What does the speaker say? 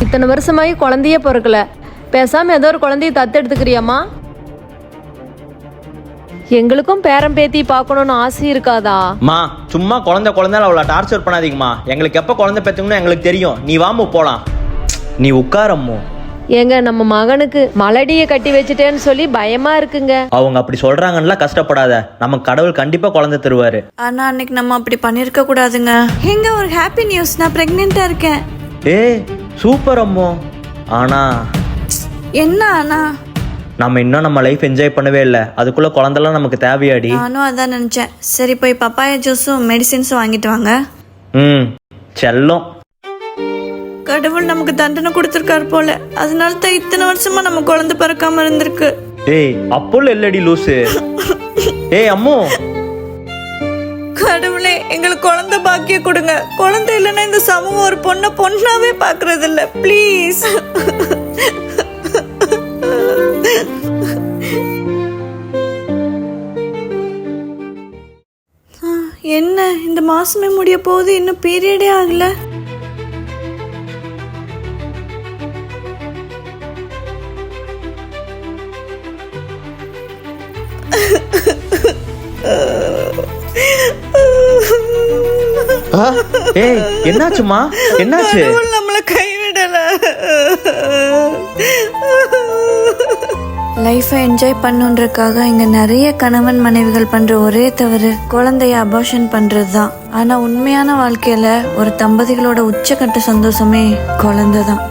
இத்தனை வருஷமாயி குழந்தையே பிறக்கல, பேசாம ஏதோ ஒரு குழந்தைய தத்தெடுத்துக்கிறியாம்மா? எங்களுக்கும் பேரம் பேத்தி பார்க்கணும்னு ஆசை இருக்காதா? மா சும்மா குழந்தை அவளை டார்ச்சர் பண்ணாதீங்கம்மா. எங்களுக்கு எப்போ குழந்தை பெற்றுங்கன்னு எங்களுக்கு தெரியும். நீ வாமு போலாம். நீ உட்காரம்மோ. ஏங்க, நம்ம மகனுக்கு மலடியை கட்டி வச்சுட்டேன்னு சொல்லி பயமா இருக்குங்க. அவங்க அப்படி சொல்றாங்கன்னா கஷ்டப்படாத, நமக்கு கடவுள் கண்டிப்பா குழந்தை தருவாரு. ஆனா அன்னைக்கு நம்ம அப்படி பண்ணிருக்க கூடாதுங்க. எங்க ஒரு ஹாப்பி நியூஸ், நான் பிரெக்னெண்டா இருக்கேன். சூப்பர் அம்மோ. ஆனா என்ன ஆனா? நம்ம இன்னும் நம்ம லைஃப் என்ஜாய் பண்ணவே இல்லை, அதுக்குள்ள குழந்தைலாம் நமக்கு தேவையாடி. நானும் அதான் நினைச்சேன். சரி, போய் பப்பாயா ஜூஸும் மெடிசின்ஸும் வாங்கிட்டு வாங்க. செல்லம். கடவுள் நமக்கு தண்டனை கொடுத்திருக்காரு போல, அதனால தான் இத்தனை வருஷமா நம்ம குழந்தை பிறக்காம இருந்திருக்கு. அப்போல இல்லடி லூசு. அம்மோ, கடவுளே எங்களுக்கு குழந்தை பாக்கிய கொடுங்க. குழந்தை இல்லைன்னா இந்த சமூகம் ஒரு பொண்ணாவே பாக்குறது இல்ல. ப்ளீஸ். என்ன இந்த மாசமே முடிய போகுது, இன்னும் பீரியடே ஆகல. என்னாச்சுமா? என்னாச்சு? நம்மள கைவிடல. லைஃபை என்ஜாய் பண்ணுன்றதுக்காக இங்க நிறைய கணவன் மனைவிகள் பண்ற ஒரே தவறு குழந்தைய அபார்ஷன் பண்றதுதான். ஆனா உண்மையான வாழ்க்கையில ஒரு தம்பதிகளோட உச்சக்கட்ட சந்தோஷமே குழந்தை தான்.